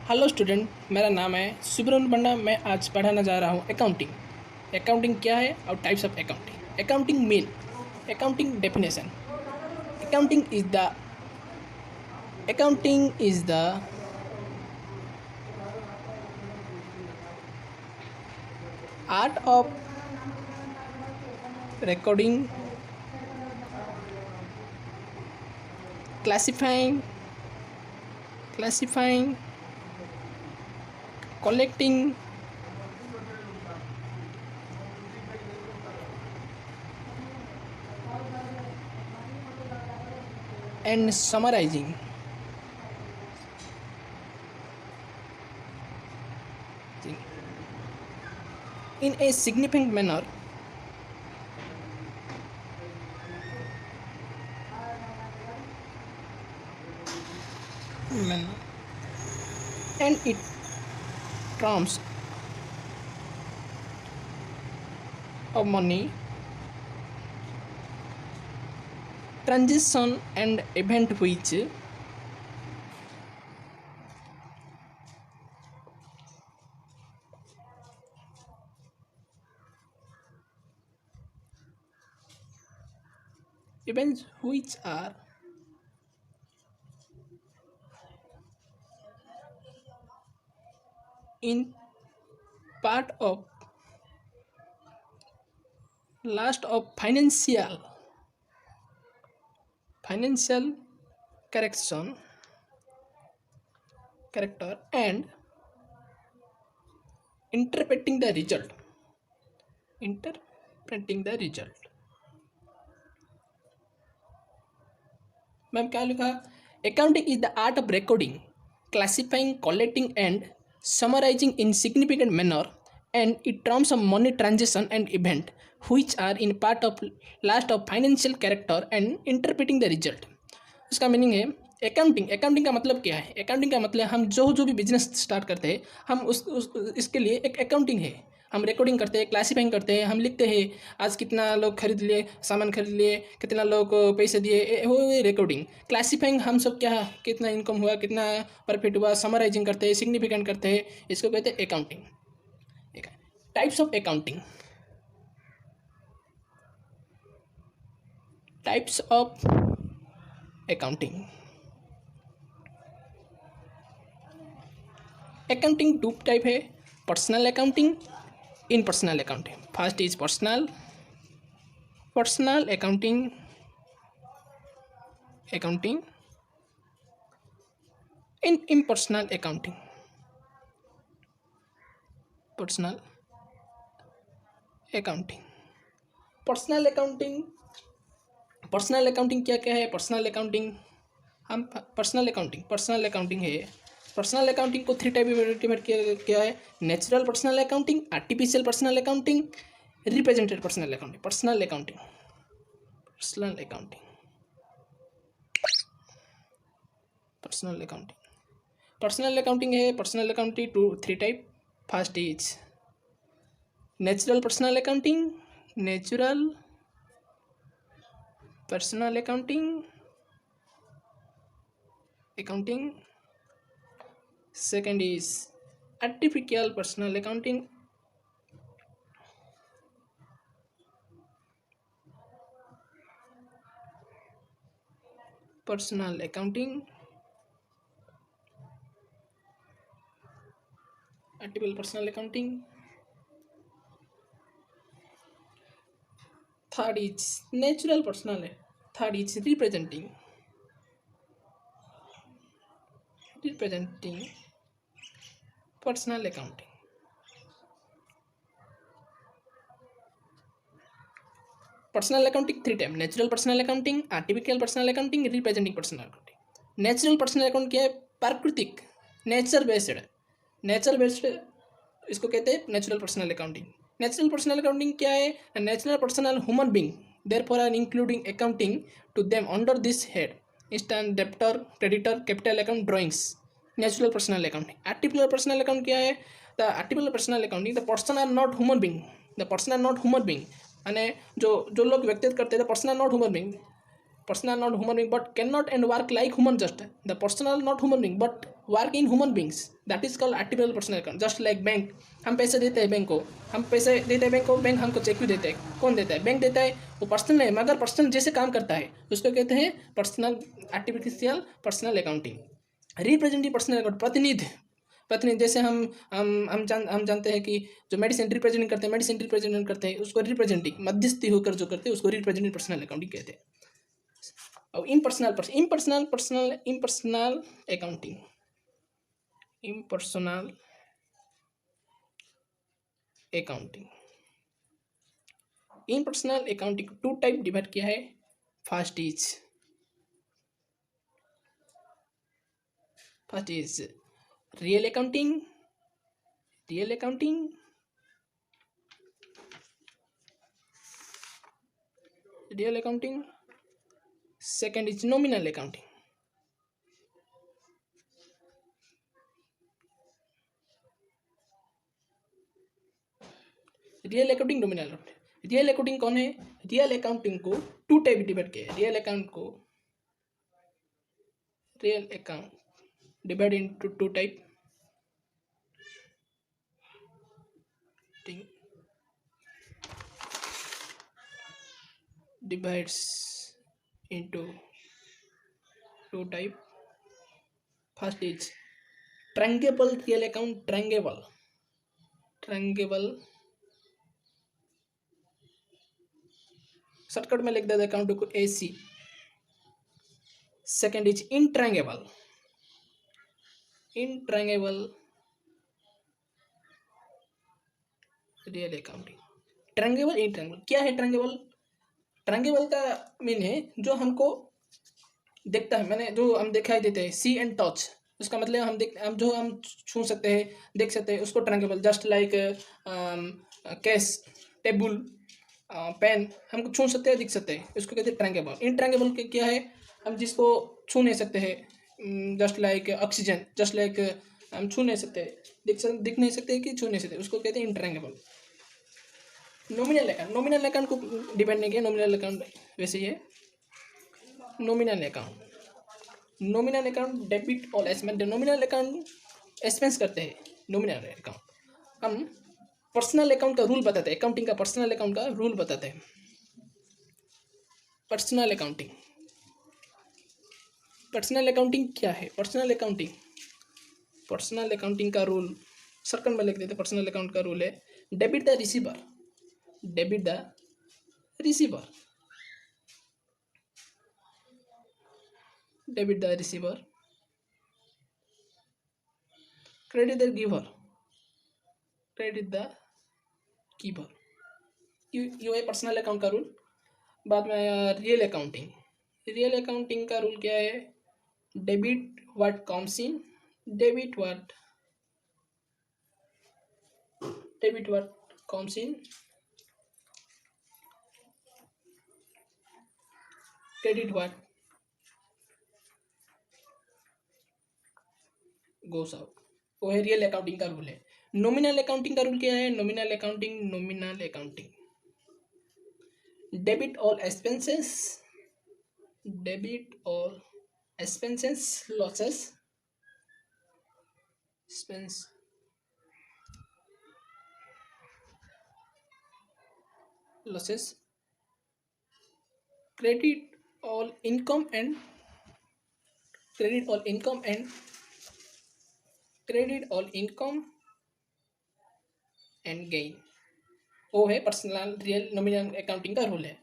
Hello student, मेरा नाम है सुब्रमण्य बंडा। मैं आज पढ़ाना जा रहा हूँ अकाउंटिंग। अकाउंटिंग क्या है और types of accounting. Accounting mean, accounting definition. Accounting is the art of recording, classifying, collecting, and summarizing in a significant manner and it terms of money transaction and event which are in part of last of financial correction character and interpreting the result. Ma'am क्या लिखा? Accounting is the art of recording, classifying, collecting and summarising in significant manner and in terms of money transaction and event which are in part of last of financial character and interpreting the result. उसका meaning है accounting का मतलब क्या है? Accounting का मतलब हम जो भी बिजनेस स्टार्ट करते हैं, हम उस इसके लिए एक अकाउंटिंग है। हम रिकॉर्डिंग करते हैं, क्लासीफाइंग करते हैं, हम लिखते हैं आज कितना लोग खरीद लिए, सामान खरीद लिए, कितना लोग पैसे दिए, वो रिकॉर्डिंग। क्लासीफाइंग हम सब क्या, कितना इनकम हुआ, कितना प्रॉफिट हुआ, समराइजिंग करते हैं, सिग्निफिकेंट करते हैं, इसको कहते हैं accounting. Types of accounting. Accounting two type है, personal accounting, impersonal accounting. First is personal accounting and impersonal accounting. Personal accounting क्या क्या है? पर्सनल अकाउंटिंग है। पर्सनल अकाउंटिंग को 3 टाइप में डिवाइड किया है। Natural personal accounting, artificial personal accounting, represented personal accounting. Personal accounting है। Personal accounting 3 type. First is natural personal accounting. Second is artificial personal accounting. Artificial personal accounting. Third is natural personal. Third is representing personal accounting. Personal accounting 3 type: natural personal accounting, artificial personal accounting, representing personal accounting. Natural personal account क्या है? प्राकृतिक, nature based, इसको कहते हैं natural personal accounting. Natural personal accounting क्या है? Natural personal human being, therefore are including accounting to them under this head: instant, debtor, creditor, capital account, drawings. Natural personal accounting. Artificial personal account क्या है? The artificial personal accounting, the person are not human being, माने जो लोग व्यक्तिगत करते हैं, the person are not human being, personal not human being but can not and work like human just the personal not human being but work in human beings that is called artificial personal account just like bank हम पैसे देते हैं bank को हम पैसे देते हैं bank को बैंक हमको चेक भी देते हैं कौन देता है बैंक देता है वो पर्सनल है मगर पर्सनल जैसे काम करता है उसको कहते हैं personal artificial personal accounting representative personal account प्रतिनिधि जैसे हम जानते हैं कि जो मेडिसिन रिप्रेजेंट करते हैं उसको रिप्रेजेंटिंग मध्यस्थी होकर जो करते हैं उसको रिप्रेजेंटेटिव पर्सनल अकाउंटिंग कहते हैं और impersonal accounting impersonal accounting two type divide किया है first is real accounting second is nominal accounting real accounting nominal real accounting कौन है रियल अकाउंटिंग को टू टाइप डिवाइड किया है real account divide into two type divides into two type first is trungible real account trungible shortcut में लिख देते account को AC second is intangible real accounting tangible क्या है ट्रंगेबल का मीन है जो हमको देखता है मैंने जो हम दिखाई देते हैं सी एंड टच उसका मतलब हम छू सकते हैं देख सकते हैं उसको tangible just like cash table pen हमको छू सकते हैं दिख सकते हैं उसको कहते हैं ट्रंगेबल इनट्रंगेबल क्या है हम जिसको छू नहीं सकते हैं just like oxygen just like हम छू नहीं सकते दिख नहीं सकते कि छू नहीं सकते उसको कहते हैं इनट्रंगेबल नॉमिनल अकाउंट को डिपेंड नहीं किया नॉमिनल अकाउंट वैसे ही है नॉमिनल अकाउंट डेबिट और एक्सपेंस नॉमिनल अकाउंट एक्सपेंस करते हैं नॉमिनल अकाउंट हम पर्सनल अकाउंट का रूल बताते हैं अकाउंटिंग का पर्सनल अकाउंट का रूल बताते हैं पर्सनल अकाउंटिंग क्या है पर्सनल अकाउंटिंग का रूल सर्कल में लिख देते पर्सनल अकाउंट का रूल है debit the receiver credit the giver ये है पर्सनल अकाउंट का रूल बाद में आया रियल अकाउंटिंग का रूल क्या है debit what comes in credit what goes out वो है रियल अकाउंटिंग का रूल है नॉमिनल अकाउंटिंग का रूल क्या है nominal accounting debit all expenses losses credit all income and gain वो है पर्सनल रियल नॉमिनल अकाउंटिंग का रूल है